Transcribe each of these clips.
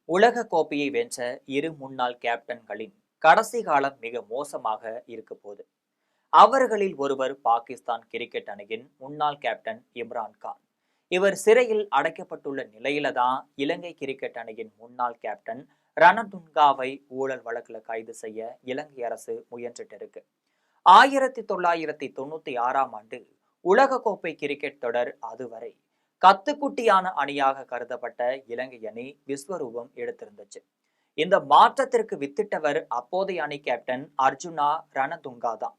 உலக கோப்பையை வென்ற இரு முன்னாள் கேப்டன்களின் கடைசி காலம் மிக மோசமாக இருக்க போது. அவர்களில் ஒருவர் பாகிஸ்தான் கிரிக்கெட் அணியின் முன்னாள் கேப்டன் இம்ரான் கான். இவர் சிறையில் அடைக்கப்பட்டுள்ள நிலையில தான் இலங்கை கிரிக்கெட் அணியின் முன்னாள் கேப்டன் ரணதுங்காவை ஊழல் வழக்குல கைது செய்ய இலங்கை அரசு முயன்றிட்டு இருக்கு. 1996ஆம் ஆண்டு உலகக்கோப்பை கிரிக்கெட் தொடர் அதுவரை கத்துக்குட்டியான அணியாக கருதப்பட்ட இலங்கை அணி விஸ்வரூபம் எடுத்திருந்துச்சு. இந்த மாற்றத்திற்கு வித்திட்டவர் அப்போதைய அணி கேப்டன் அர்ஜுனா ரணதுங்கா தான்.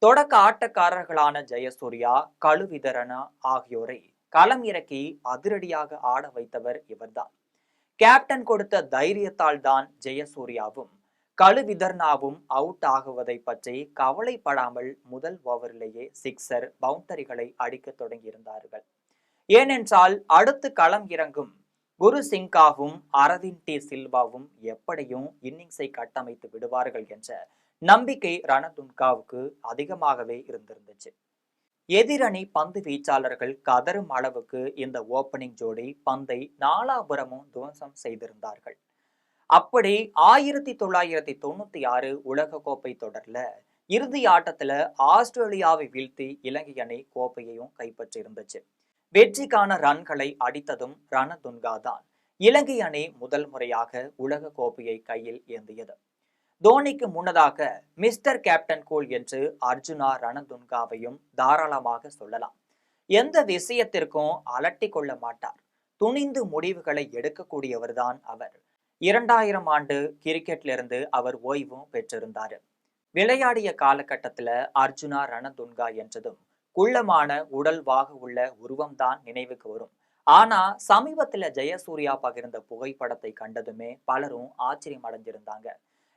தொடக்க ஆட்டக்காரர்களான ஜெயசூர்யா, கழுவிதரனா ஆகியோரை களம் இறக்கி அதிரடியாக ஆட வைத்தவர் இவர்தான். கேப்டன் கொடுத்த தைரியத்தால் தான் ஜெயசூர்யாவும் கழுவிதர்னாவும் அவுட் ஆகுவதை பற்றி கவலைப்படாமல் முதல் ஓவரிலேயே சிக்ஸர், பவுண்டரிகளை அடிக்க தொடங்கியிருந்தார்கள். ஏனென்றால் அடுத்து களம் இறங்கும் குரு சிங்காவும் அரவிந்த் டி சில்வாவும் எப்படியும் இன்னிங்ஸை கட்டமைத்து விடுவார்கள் என்ற நம்பிக்கை ரணதுங்காவுக்கு அதிகமாகவே இருந்திருந்துச்சு. எதிரணி பந்து வீச்சாளர்கள் கதறும் அளவுக்கு இந்த ஓப்பனிங் ஜோடி பந்தை நாலாபுரமும் துவம்சம் செய்திருந்தார்கள். அப்படி 1996 உலக கோப்பை தொடர்ல இறுதி ஆட்டத்துல ஆஸ்திரேலியாவை வீழ்த்தி இலங்கை அணி கோப்பையையும் கைப்பற்றி இருந்துச்சு. வெற்றிக்கான ரன்களை அடித்ததும் ரணதுங்கா தான். இலங்கை அணி முதல் முறையாக உலக கோப்பையை கையில் ஏந்தியது. தோனிக்கு முன்னதாக மிஸ்டர் கேப்டன் கூல் என்று அர்ஜுனா ரணதுங்காவையும் தாராளமாக சொல்லலாம். எந்த விஷயத்திற்கும் அலட்டி கொள்ள மாட்டார். துணிந்து முடிவுகளை எடுக்கக்கூடியவர்தான் அவர். 2000 ஆண்டு கிரிக்கெட்லிருந்து அவர் ஓய்வும் பெற்றிருந்தார். விளையாடிய காலகட்டத்துல அர்ஜுனா ரணதுங்கா என்றதும் குள்ளமான உடல்வாக உள்ள உருவம்தான் நினைவுக்கு வரும். ஆனா சமீபத்துல ஜெயசூர்யா பகிர்ந்த புகைப்படத்தை கண்டதுமே பலரும் ஆச்சரியம் அடைஞ்சிருந்தாங்க.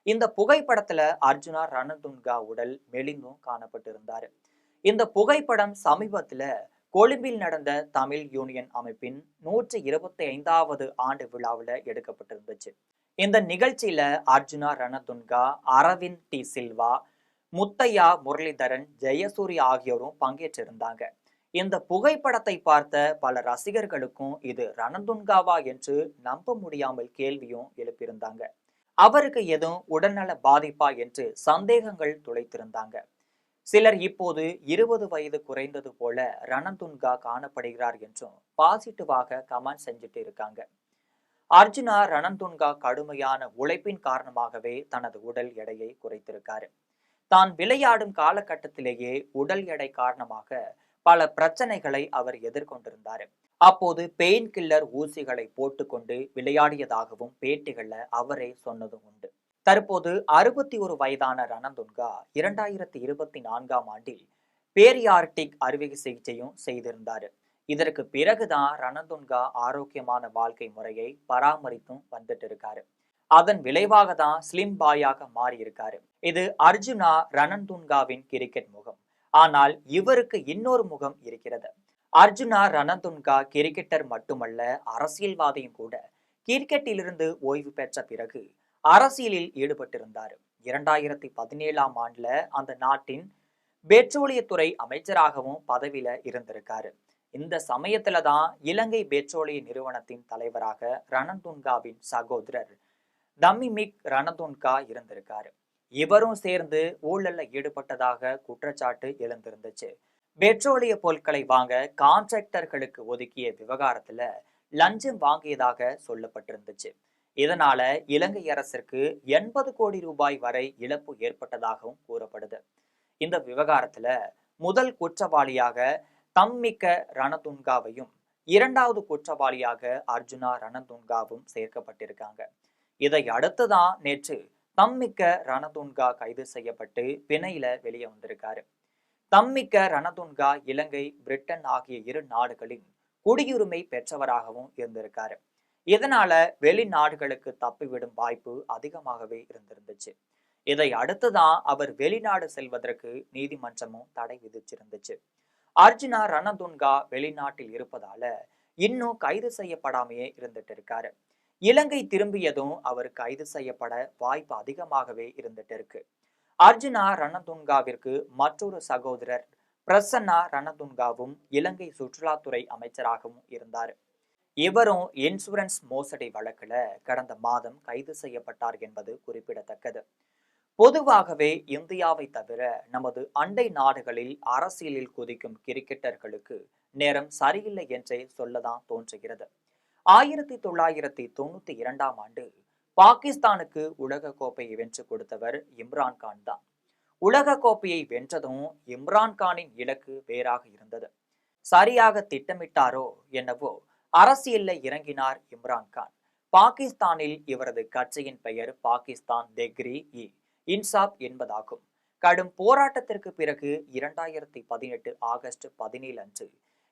இந்த புகைப்படத்துல அர்ஜுனா ரணதுங்கா உடல் மெலிந்தும் காணப்பட்டிருந்தாரு. இந்த புகைப்படம் சமீபத்துல கொழும்பில் நடந்த தமிழ் யூனியன் அமைப்பின் 125வது ஆண்டு விழாவில் எடுக்கப்பட்டிருந்துச்சு. இந்த நிகழ்ச்சியில அர்ஜுனா ரணதுங்கா, அரவிந்த் டி சில்வா, முத்தையா, முரளிதரன், ஜெயசூர்யா ஆகியோரும் பங்கேற்றிருந்தாங்க. இந்த புகைப்படத்தை பார்த்த பல ரசிகர்களுக்கும் இது ரணதுங்காவா என்று நம்ப முடியாமல் கேள்வியும் எழுப்பியிருந்தாங்க. அவருக்கு எதுவும் உடல்நல பாதிப்பா என்று சந்தேகங்கள் துளைத்திருந்தாங்க. சிலர் இப்போது 20 வயது குறைந்தது போல ரணதுங்கா காணப்படுகிறார் என்றும் பாசிட்டிவாக கமெண்ட் செஞ்சுட்டு இருக்காங்க. அர்ஜுனா ரணதுங்கா கடுமையான உழைப்பின் காரணமாகவே தனது உடல் எடையை குறைத்திருக்காரு. தான் விளையாடும் காலகட்டத்திலேயே உடல் எடை காரணமாக பல பிரச்சனைகளை அவர் எதிர்கொண்டிருந்தார். அப்போது பெயின் கில்லர் ஊசிகளை போட்டுக்கொண்டு விளையாடியதாகவும் பேட்டிகள்ல அவரே சொன்னதும் உண்டு. தற்போது 61 வயதான ரணதுங்கா 2024ஆம் ஆண்டில் பேரியார்டிக் அறுவை சிகிச்சையும் செய்திருந்தார். இதற்கு பிறகுதான் ரணதுங்கா ஆரோக்கியமான வாழ்க்கை முறையை பராமரித்தும் வந்துட்டு இருக்காரு. அதன் விளைவாக தான் ஸ்லிம் பாயாக மாறி இருக்காரு. இது அர்ஜுனா ரணதுங்காவின் கிரிக்கெட் முகம். ஆனால் இவருக்கு இன்னொரு முகம் இருக்கிறது. அர்ஜுனா ரணதுங்கா கிரிக்கெட்டர் மட்டுமல்ல, அரசியல்வாதியும் கூட. கிரிக்கெட்டிலிருந்து ஓய்வு பெற்ற பிறகு அரசியலில் ஈடுபட்டிருந்தார். 2017ஆம் ஆண்டுல அந்த நாட்டின் பெட்ரோலியத்துறை அமைச்சராகவும் பதவியில இருந்திருக்காரு. இந்த சமயத்துல தான் இலங்கை பெட்ரோலிய நிறுவனத்தின் தலைவராக ரணதுங்காவின் சகோதரர் தமிமிக் ரணதுங்கா இருந்திருக்காரு. இவரும் சேர்ந்து ஊழல்ல ஈடுபட்டதாக குற்றச்சாட்டு எழுந்திருந்துச்சு. பெட்ரோலிய பொருட்களை வாங்க கான்ட்ராக்டர்களுக்கு ஒதுக்கிய விவகாரத்துல லஞ்சம் வாங்கியதாக சொல்லப்பட்டிருந்துச்சு. இதனால இலங்கை அரசிற்கு 80 கோடி ரூபாய் வரை இழப்பு ஏற்பட்டதாகவும் கூறப்படுது. இந்த விவகாரத்துல முதல் குற்றவாளியாக தம்மிக்க ரணதுங்காவையும், இரண்டாவது குற்றவாளியாக அர்ஜுனா ரணதுங்காவும் சேர்க்கப்பட்டிருக்காங்க. இதை அடுத்துதான் நேற்று தம்மிக்க ரணதுங்கா கைது செய்யப்பட்டு பிணையில வெளியே வந்திருக்காரு. தம்மிக்க ரணதுங்கா இலங்கை, பிரிட்டன் ஆகிய இரு நாடுகளின் குடியுரிமை பெற்றவராகவும் இருந்திருக்காரு. இதனால வெளிநாடுகளுக்கு தப்பிவிடும் வாய்ப்பு அதிகமாகவே இருந்திருந்துச்சு. இதை அடுத்துதான் அவர் வெளிநாடு செல்வதற்கு நீதிமன்றமும் தடை விதிச்சிருந்துச்சு. அர்ஜுனா ரணதுங்கா வெளிநாட்டில் இருப்பதால இன்னும் கைது செய்யப்படாமையே இருந்துட்டு இருக்காரு. இலங்கை திரும்பியதும் அவர் கைது செய்யப்பட வாய்ப்பு அதிகமாகவே இருந்துட்டு இருக்கு. அர்ஜுனா ரணதுங்காவிற்கு மற்றொரு சகோதரர் பிரசன்னா ரணதுங்காவும் இலங்கை சுற்றுலாத்துறை அமைச்சராகவும் இருந்தார். இவரும் இன்சூரன்ஸ் மோசடி வழக்குல கடந்த மாதம் கைது செய்யப்பட்டார் என்பது குறிப்பிடத்தக்கது. பொதுவாகவே இந்தியாவை தவிர நமது அண்டை நாடுகளில் அரசியலில் குதிக்கும் கிரிக்கெட்டர்களுக்கு நேரம் சரியில்லை என்றே சொல்லதான் தோன்றுகிறது. 1992ஆம் ஆண்டு பாகிஸ்தானுக்கு உலக கோப்பையை வென்று கொடுத்தவர் இம்ரான்கான் தான். உலக கோப்பையை வென்றதும் இம்ரான்கானின் இலக்கு வேறாக இருந்தது. சரியாக திட்டமிட்டாரோ என்னவோ அரசியல்ல இறங்கினார் இம்ரான்கான். பாகிஸ்தானில் இவரது கட்சியின் பெயர் பாகிஸ்தான் தெஹ்ரி இ இன்சாப் என்பதாகும். கடும் போராட்டத்திற்கு பிறகு 2018 ஆகஸ்ட் 17 அன்று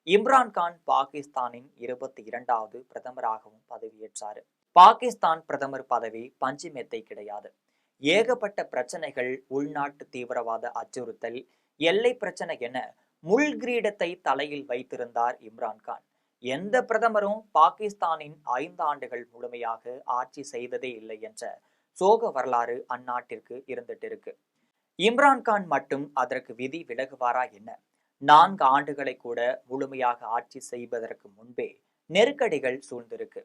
இம்ரான்கான் பாகிஸ்தானின் 22வது பிரதமராகவும் பதவியேற்றார். பாகிஸ்தான் பிரதமர் பதவி பஞ்சு மெத்தை கிடையாது. ஏகப்பட்ட பிரச்சனைகள், உள்நாட்டு தீவிரவாத அச்சுறுத்தல், எல்லை பிரச்சனை என முள்கிரீடத்தை தலையில் வைத்திருந்தார் இம்ரான்கான். எந்த பிரதமரும் பாகிஸ்தானின் 5 ஆண்டுகள் முழுமையாக ஆட்சி செய்ததே இல்லை என்ற சோக வரலாறு அந்நாட்டிற்கு இருந்துட்டு இருக்கு. இம்ரான்கான் மட்டும் அதற்கு விதி விலகுவாரா என்ன? 4 ஆண்டுகளை கூட முழுமையாக ஆட்சி செய்வதற்கு முன்பே நெருக்கடிகள் சூழ்ந்திருக்கு.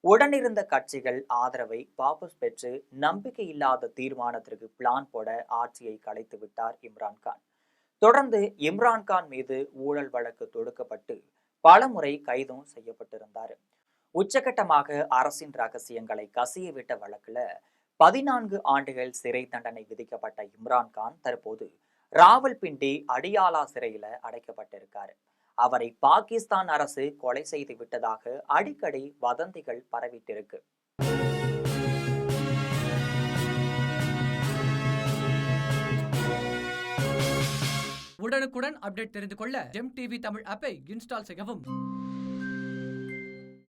உடனிருந்த கட்சிகள் ஆதரவை வாபஸ் பெற்று நம்பிக்கையில்லாத தீர்மானத்திற்கு பிளான் போட ஆட்சியை கலைத்து விட்டார் இம்ரான்கான். தொடர்ந்து இம்ரான்கான் மீது ஊழல் வழக்கு தொடுக்கப்பட்டு பலமுறை கைதும் செய்யப்பட்டிருந்தார். உச்சகட்டமாக அரசின் ரகசியங்களை கசியவிட்ட வழக்குல 14 ஆண்டுகள் சிறை தண்டனை விதிக்கப்பட்ட இம்ரான்கான் தற்போது ராவல்பிண்டி அடியாலா சிறையில அடைக்கப்பட்டிருக்காரு. அவரை பாகிஸ்தான் அரசு கொலை செய்து விட்டதாக அடிக்கடி வதந்திகள் பரவிட்டிருக்கு. உடனுக்குடன் அப்டேட் தெரிந்து கொள்ள ஜெம் டிவி தமிழ் ஆப்பை இன்ஸ்டால் செய்யவும்.